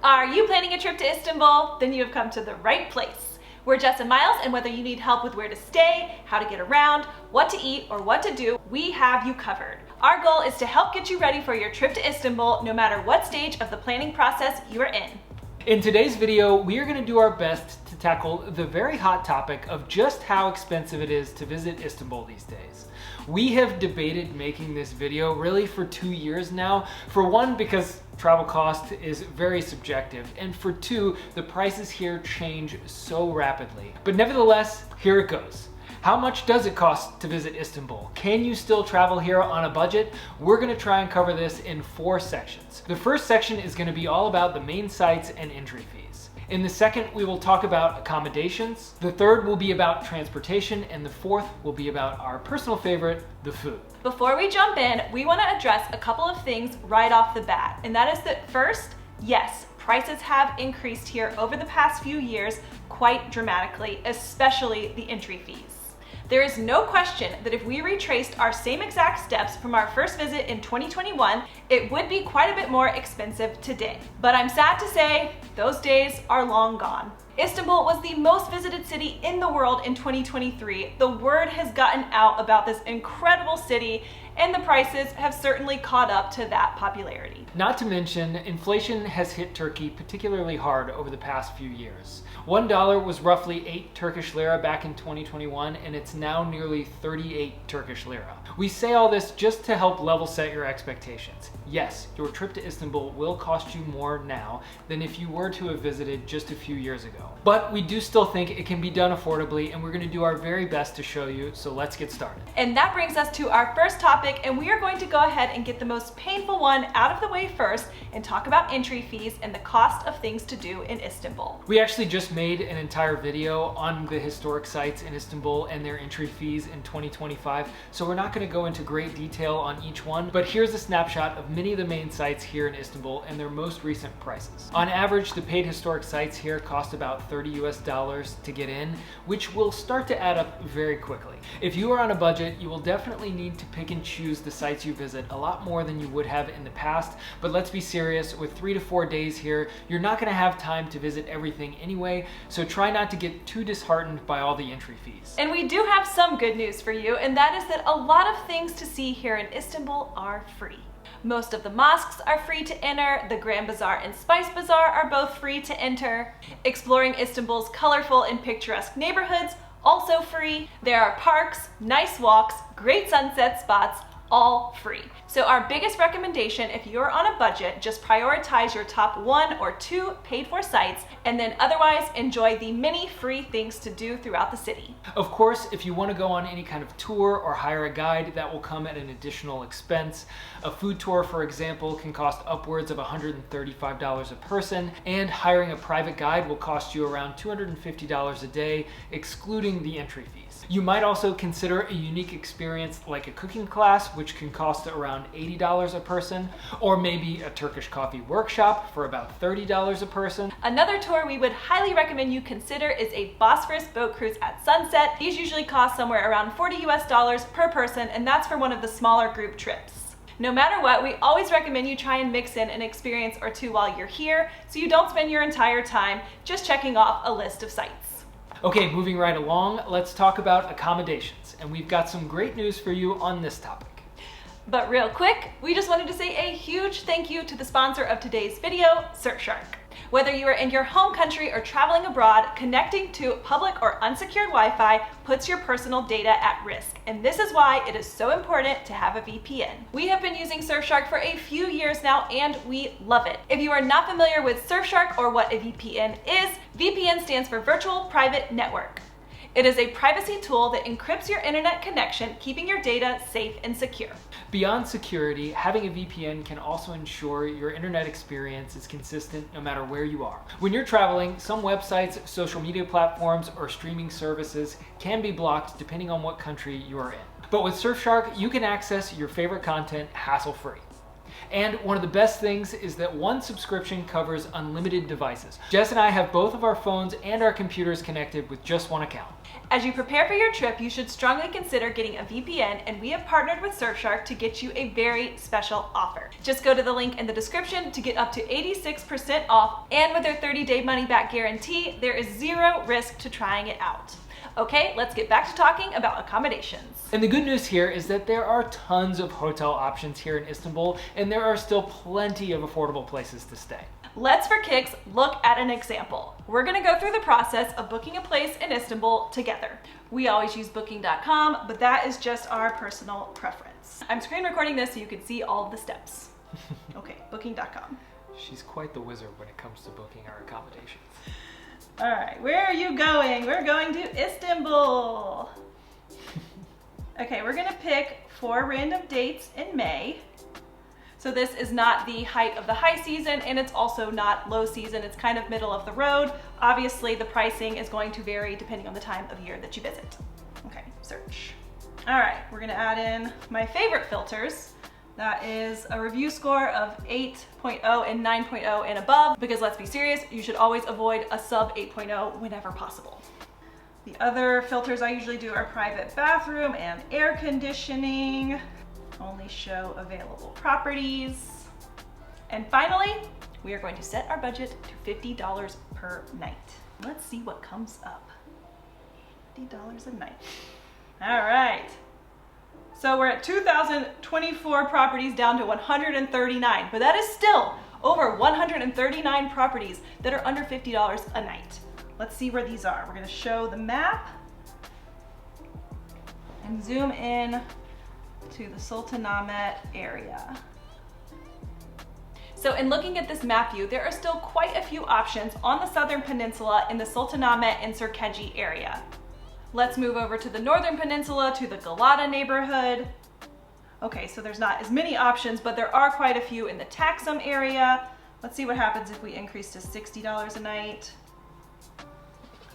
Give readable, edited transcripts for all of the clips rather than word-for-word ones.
Are you planning a trip to Istanbul? Then you have come to the right place. We're Jess and Miles, and whether you need help with where to stay, how to get around, what to eat, or what to do, we have you covered. Our goal is to help get you ready for your trip to Istanbul, no matter what stage of the planning process you are in. In today's video, we are going to do our best to tackle the very hot topic of just how expensive it is to visit Istanbul these days. We have debated making this video really for 2 years now. For one, because travel cost is very subjective, and for two, the prices here change so rapidly. But nevertheless, here it goes. How much does it cost to visit Istanbul? Can you still travel here on a budget? We're going to try and cover this in 4 sections. The first section is going to be all about the main sites and entry fees. In the second, we will talk about accommodations. The third will be about transportation, and the fourth will be about our personal favorite, the food. Before we jump in, we want to address a couple of things right off the bat, and that is that first, yes, prices have increased here over the past few years quite dramatically, especially the entry fees. There is no question that if we retraced our same exact steps from our first visit in 2021, it would be quite a bit more expensive today. But I'm sad to say, those days are long gone. Istanbul was the most visited city in the world in 2023. The word has gotten out about this incredible city, and the prices have certainly caught up to that popularity. Not to mention, inflation has hit Turkey particularly hard over the past few years. $1 was roughly 8 Turkish lira back in 2021, and it's now nearly 38 Turkish lira. We say all this just to help level set your expectations. Yes, your trip to Istanbul will cost you more now than if you were to have visited just a few years ago. But we do still think it can be done affordably, and we're going to do our very best to show you, so let's get started. And that brings us to our first topic, and we are going to go ahead and get the most painful one out of the way first and talk about entry fees and the cost of things to do in Istanbul. We actually just made an entire video on the historic sites in Istanbul and their entry fees in 2025, so we're not going to go into great detail on each one, but here's a snapshot of many of the main sites here in Istanbul and their most recent prices. On average, the paid historic sites here cost about $30 to get in, which will start to add up very quickly. If you are on a budget, you will definitely need to pick and choose the sites you visit a lot more than you would have in the past, but let's be serious, with 3 to 4 days here, you're not going to have time to visit everything anyway, so try not to get too disheartened by all the entry fees. And we do have some good news for you, and that is that a lot of things to see here in Istanbul are free. Most of the mosques are free to enter, the Grand Bazaar and Spice Bazaar are both free to enter. Exploring Istanbul's colorful and picturesque neighborhoods, also free. There are parks, nice walks, great sunset spots, all free. So our biggest recommendation, if you're on a budget, just prioritize your top 1 or 2 paid for sites, and then otherwise enjoy the many free things to do throughout the city. Of course, if you want to go on any kind of tour or hire a guide, that will come at an additional expense. A food tour, for example, can cost upwards of $135 a person, and hiring a private guide will cost you around $250 a day, excluding the entry fees. You might also consider a unique experience like a cooking class, which can cost around $80 a person, or maybe a Turkish coffee workshop for about $30 a person. Another tour we would highly recommend you consider is a Bosphorus boat cruise at sunset. These usually cost somewhere around $40 per person, and that's for one of the smaller group trips. No matter what, we always recommend you try and mix in an experience or two while you're here, so you don't spend your entire time just checking off a list of sites. Okay, moving right along, let's talk about accommodations, and we've got some great news for you on this topic. But real quick, we just wanted to say a huge thank you to the sponsor of today's video, Surfshark. Whether you are in your home country or traveling abroad, connecting to public or unsecured Wi-Fi puts your personal data at risk, and this is why it is so important to have a VPN. We have been using Surfshark for a few years now, and we love it. If you are not familiar with Surfshark or what a VPN is, VPN stands for Virtual Private Network. It is a privacy tool that encrypts your internet connection, keeping your data safe and secure. Beyond security, having a VPN can also ensure your internet experience is consistent no matter where you are. When you're traveling, some websites, social media platforms, or streaming services can be blocked depending on what country you are in. But with Surfshark, you can access your favorite content hassle-free. And one of the best things is that one subscription covers unlimited devices. Jess and I have both of our phones and our computers connected with just one account. As you prepare for your trip, you should strongly consider getting a VPN, and we have partnered with Surfshark to get you a very special offer. Just go to the link in the description to get up to 86% off, and with their 30-day money-back guarantee, there is zero risk to trying it out. Okay, let's get back to talking about accommodations. And the good news here is that there are tons of hotel options here in Istanbul, and there are still plenty of affordable places to stay. Let's, for kicks, look at an example. We're gonna go through the process of booking a place in Istanbul together. We always use booking.com, but that is just our personal preference. I'm screen recording this so you can see all of the steps. Okay, booking.com. She's quite the wizard when it comes to booking our accommodations. All right, where are you going? We're going to Istanbul. Okay, we're gonna pick 4 random dates in May. So this is not the height of the high season, and it's also not low season. It's kind of middle of the road. Obviously, the pricing is going to vary depending on the time of year that you visit. Okay, search. All right, we're gonna add in my favorite filters. That is a review score of 8.0 and 9.0 and above, because let's be serious, you should always avoid a sub 8.0 whenever possible. The other filters I usually do are private bathroom and air conditioning. Only show available properties. And finally, we are going to set our budget to $50 per night. Let's see what comes up. $50 a night. All right. So we're at 2,024 properties down to 139, but that is still over 139 properties that are under $50 a night. Let's see where these are. We're gonna show the map and zoom in to the Sultanahmet area. So in looking at this map view, there are still quite a few options on the southern peninsula in the Sultanahmet and Sirkeci area. Let's move over to the northern peninsula to the Galata neighborhood. Okay, so there's not as many options, but there are quite a few in the Taksim area. Let's see what happens if we increase to $60 a night.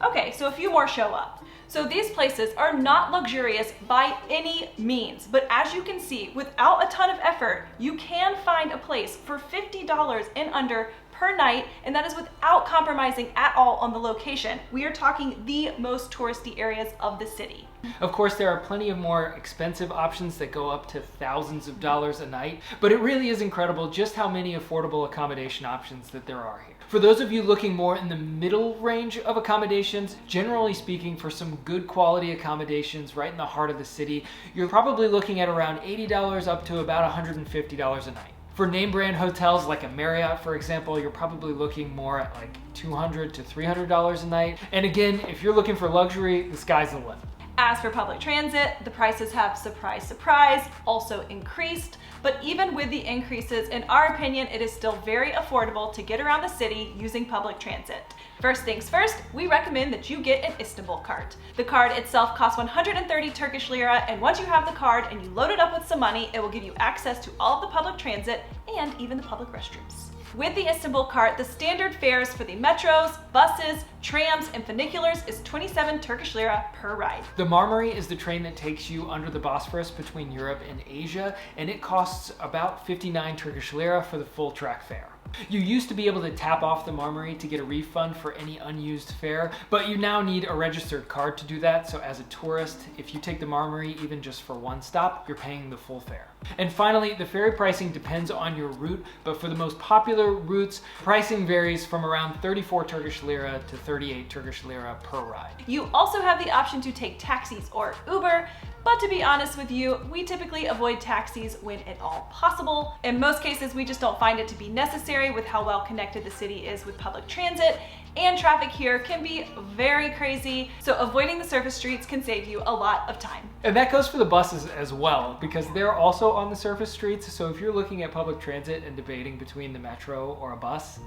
Okay, so a few more show up. So these places are not luxurious by any means, but as you can see, without a ton of effort, you can find a place for $50 and under per night, and that is without compromising at all on the location. We are talking the most touristy areas of the city. Of course, there are plenty of more expensive options that go up to thousands of dollars a night, but it really is incredible just how many affordable accommodation options that there are here. For those of you looking more in the middle range of accommodations, generally speaking, for some good quality accommodations right in the heart of the city, you're probably looking at around $80 up to about $150 a night. For name brand hotels like a Marriott, for example, you're probably looking more at like $200 to $300 a night. And again, if you're looking for luxury, the sky's the limit. As for public transit, the prices have, surprise, surprise, also increased. But even with the increases, in our opinion, it is still very affordable to get around the city using public transit. First things first, we recommend that you get an Istanbul card. The card itself costs 130 Turkish lira, and once you have the card and you load it up with some money, it will give you access to all of the public transit and even the public restrooms. With the Istanbul cart, the standard fares for the metros, buses, trams, and funiculars is 27 Turkish lira per ride. The Marmari is the train that takes you under the Bosphorus between Europe and Asia, and it costs about 59 Turkish lira for the full track fare. You used to be able to tap off the Marmari to get a refund for any unused fare, but you now need a registered card to do that, so as a tourist, if you take the Marmari even just for one stop, you're paying the full fare. And finally, the ferry pricing depends on your route, but for the most popular routes, pricing varies from around 34 Turkish lira to 38 Turkish lira per ride. You also have the option to take taxis or Uber, but to be honest with you, we typically avoid taxis when at all possible. In most cases, we just don't find it to be necessary with how well connected the city is with public transit, and traffic here can be very crazy, so avoiding the surface streets can save you a lot of time. And that goes for the buses as well, because they're also on the surface streets, so if you're looking at public transit and debating between the metro or a bus,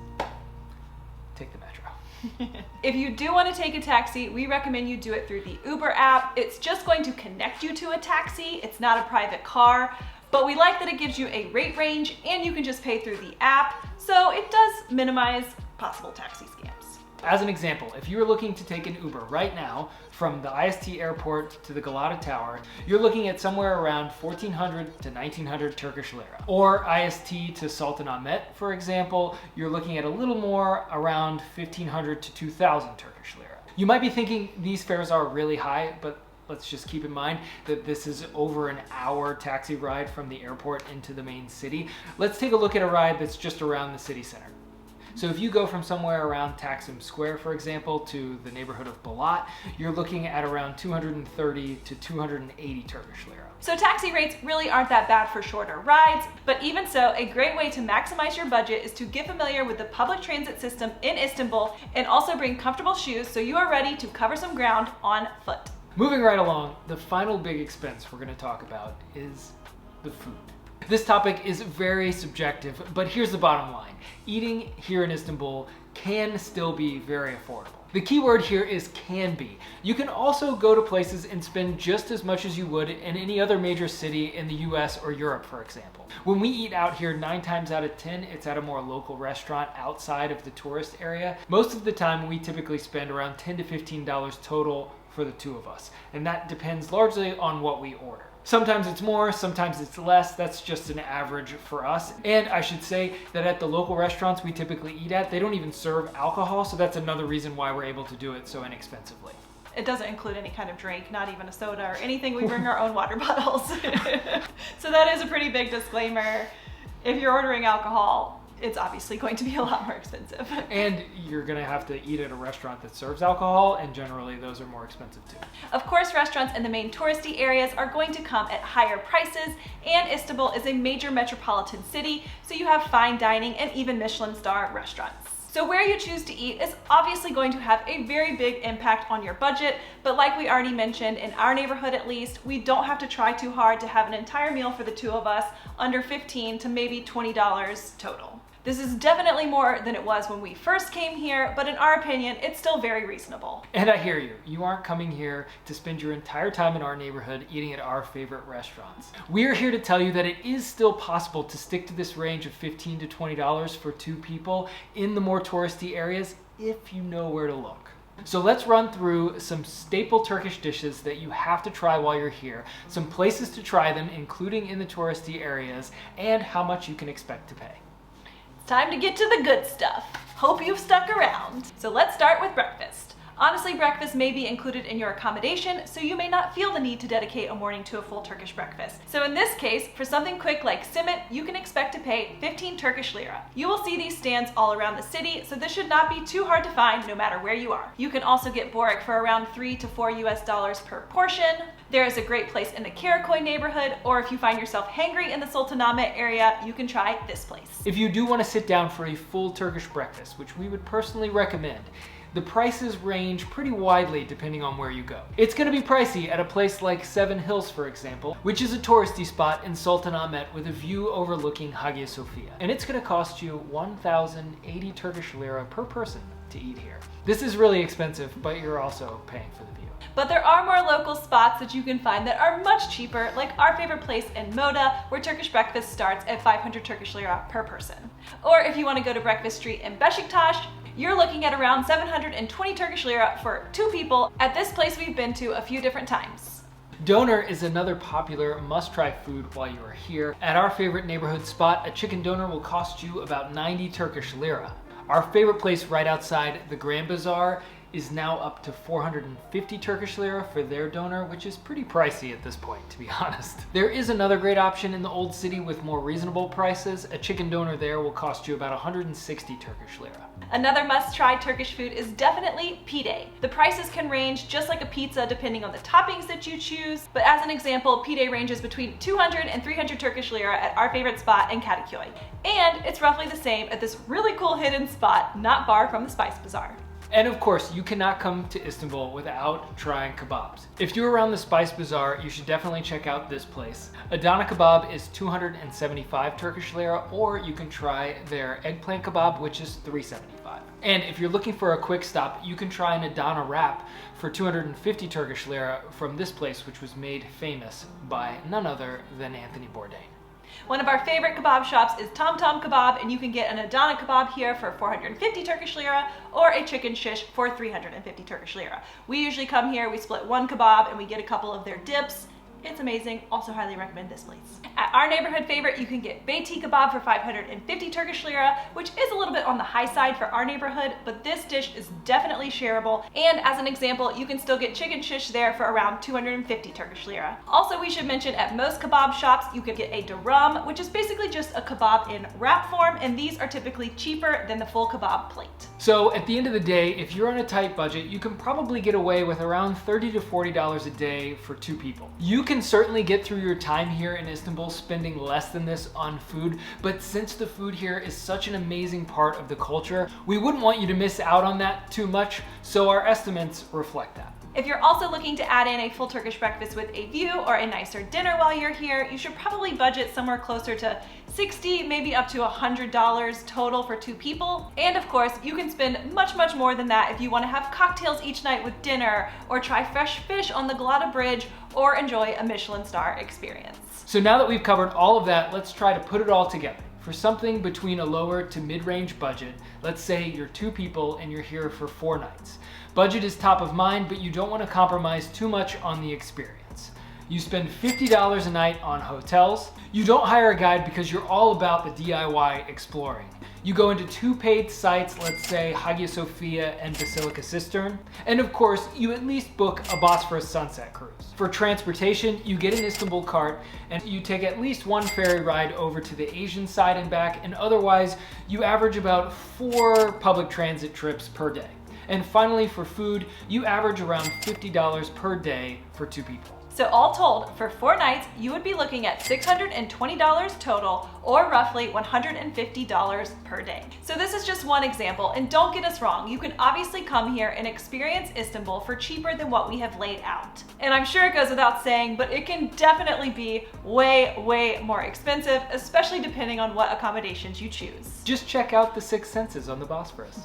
take the metro. If you do want to take a taxi, we recommend you do it through the Uber app. It's just going to connect you to a taxi. It's not a private car, but we like that it gives you a rate range and you can just pay through the app, so it does minimize possible taxi scams. As an example, if you were looking to take an Uber right now from the IST airport to the Galata Tower, you're looking at somewhere around 1400 to 1900 Turkish lira. Or IST to Sultanahmet, for example, you're looking at a little more, around 1500 to 2000 Turkish lira. You might be thinking these fares are really high, but let's just keep in mind that this is over an hour taxi ride from the airport into the main city. Let's take a look at a ride that's just around the city center. So if you go from somewhere around Taksim Square, for example, to the neighborhood of Balat, you're looking at around 230 to 280 Turkish lira. So taxi rates really aren't that bad for shorter rides, but even so, a great way to maximize your budget is to get familiar with the public transit system in Istanbul and also bring comfortable shoes so you are ready to cover some ground on foot. Moving right along, the final big expense we're going to talk about is the food. This topic is very subjective, but here's the bottom line. Eating here in Istanbul can still be very affordable. The key word here is can be. You can also go to places and spend just as much as you would in any other major city in the US or Europe, for example. When we eat out here, 9 times out of 10, it's at a more local restaurant outside of the tourist area. Most of the time, we typically spend around $10 to $15 total for the two of us, and that depends largely on what we order. Sometimes it's more, sometimes it's less. That's just an average for us. And I should say that at the local restaurants we typically eat at, they don't even serve alcohol, so that's another reason why we're able to do it so inexpensively. It doesn't include any kind of drink, not even a soda or anything. We bring our own water bottles. So that is a pretty big disclaimer. If you're ordering alcohol, it's obviously going to be a lot more expensive. And you're gonna have to eat at a restaurant that serves alcohol, and generally those are more expensive too. Of course, restaurants in the main touristy areas are going to come at higher prices, and Istanbul is a major metropolitan city, so you have fine dining and even Michelin star restaurants. So where you choose to eat is obviously going to have a very big impact on your budget, but like we already mentioned, in our neighborhood at least, we don't have to try too hard to have an entire meal for the two of us under $15 to maybe $20 total. This is definitely more than it was when we first came here, but in our opinion, it's still very reasonable. And I hear you. You aren't coming here to spend your entire time in our neighborhood eating at our favorite restaurants. We're here to tell you that it is still possible to stick to this range of $15 to $20 for two people in the more touristy areas if you know where to look. So let's run through some staple Turkish dishes that you have to try while you're here, some places to try them, including in the touristy areas, and how much you can expect to pay. Time to get to the good stuff. Hope you've stuck around. So let's start with breakfast. Honestly, breakfast may be included in your accommodation, so you may not feel the need to dedicate a morning to a full Turkish breakfast. So in this case, for something quick like simit, you can expect to pay 15 Turkish lira. You will see these stands all around the city, so this should not be too hard to find no matter where you are. You can also get Borek for around $3 to $4 per portion. There is a great place in the Karakoy neighborhood, or if you find yourself hangry in the Sultanahmet area, you can try this place. If you do want to sit down for a full Turkish breakfast, which we would personally recommend, the prices range pretty widely depending on where you go. It's going to be pricey at a place like Seven Hills, for example, which is a touristy spot in Sultanahmet with a view overlooking Hagia Sophia. And it's going to cost you 1,080 Turkish lira per person to eat here. This is really expensive, but you're also paying for the view. But there are more local spots that you can find that are much cheaper, like our favorite place in Moda, where Turkish breakfast starts at 500 Turkish lira per person. Or if you want to go to Breakfast Street in Beşiktaş, you're looking at around 720 Turkish lira for two people at this place we've been to a few different times. Doner is another popular must-try food while you are here. At our favorite neighborhood spot, a chicken doner will cost you about 90 Turkish lira. Our favorite place right outside the Grand Bazaar is now up to 450 Turkish lira for their doner, which is pretty pricey at this point, to be honest. There is another great option in the old city with more reasonable prices. A chicken doner there will cost you about 160 Turkish lira. Another must-try Turkish food is definitely pide. The prices can range just like a pizza depending on the toppings that you choose, but as an example, pide ranges between 200 and 300 Turkish lira at our favorite spot in Kadıköy. And it's roughly the same at this really cool hidden spot not far from the Spice Bazaar. And of course, you cannot come to Istanbul without trying kebabs. If you're around the Spice Bazaar, you should definitely check out this place. Adana kebab is 275 Turkish lira, or you can try their eggplant kebab, which is 375. And if you're looking for a quick stop, you can try an Adana wrap for 250 Turkish lira from this place, which was made famous by none other than Anthony Bourdain. One of our favorite kebab shops is Tom Tom Kebab, and you can get an Adana kebab here for 450 Turkish lira or a chicken shish for 350 Turkish lira. We usually come here, we split one kebab, and we get a couple of their dips. It's amazing. Also highly recommend this place. At our neighborhood favorite, you can get beyti kebab for 550 Turkish lira, which is a little bit on the high side for our neighborhood, but this dish is definitely shareable. And as an example, you can still get chicken shish there for around 250 Turkish lira. Also, we should mention at most kebab shops, you can get a durum, which is basically just a kebab in wrap form, and these are typically cheaper than the full kebab plate. So at the end of the day, if you're on a tight budget, you can probably get away with around $30 to $40 a day for 2 people. You can certainly get through your time here in Istanbul spending less than this on food, but since the food here is such an amazing part of the culture, we wouldn't want you to miss out on that too much, so our estimates reflect that. If you're also looking to add in a full Turkish breakfast with a view or a nicer dinner while you're here, you should probably budget somewhere closer to $60, maybe up to $100 total for 2 people. And of course, you can spend much more than that if you want to have cocktails each night with dinner, or try fresh fish on the Galata Bridge, or enjoy a Michelin star experience. So now that we've covered all of that, let's try to put it all together. For something between a lower to mid-range budget, let's say you're 2 people and you're here for 4 nights. Budget is top of mind, but you don't want to compromise too much on the experience. You spend $50 a night on hotels. You don't hire a guide because you're all about the DIY exploring. You go into 2 paid sites, let's say Hagia Sophia and Basilica Cistern. And of course, you at least book a Bosphorus sunset cruise. For transportation, you get an Istanbul cart and you take at least 1 ferry ride over to the Asian side and back, and otherwise you average about 4 public transit trips per day. And finally, for food, you average around $50 per day for 2 people. So all told, for 4 nights, you would be looking at $620 total, or roughly $150 per day. So this is just one example, and don't get us wrong, you can obviously come here and experience Istanbul for cheaper than what we have laid out. And I'm sure it goes without saying, but it can definitely be way more expensive, especially depending on what accommodations you choose. Just check out the 6 senses on the Bosphorus.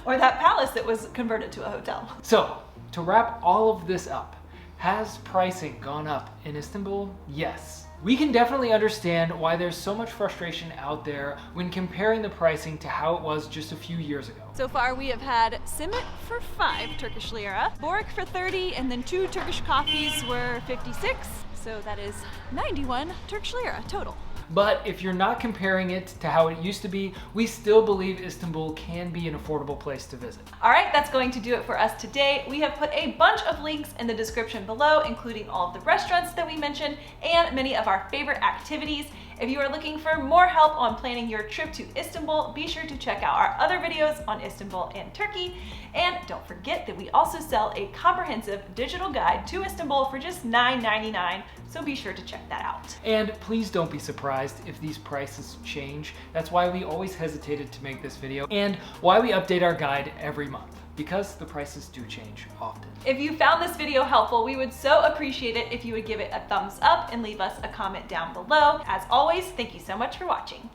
Or that palace that was converted to a hotel. So, to wrap all of this up, has pricing gone up in Istanbul? Yes. We can definitely understand why there's so much frustration out there when comparing the pricing to how it was just a few years ago. So far we have had simit for 5 Turkish lira, Borek for 30, and then 2 Turkish coffees were 56. So that is 91 Turkish lira total. But if you're not comparing it to how it used to be, we still believe Istanbul can be an affordable place to visit. All right, that's going to do it for us today. We have put a bunch of links in the description below, including all of the restaurants that we mentioned and many of our favorite activities. If you are looking for more help on planning your trip to Istanbul, be sure to check out our other videos on Istanbul and Turkey. And don't forget that we also sell a comprehensive digital guide to Istanbul for just $9.99, so be sure to check that out. And please don't be surprised if these prices change. That's why we always hesitated to make this video, and why we update our guide every month, because the prices do change often. If you found this video helpful, we would so appreciate it if you would give it a thumbs up and leave us a comment down below. As always, thank you so much for watching.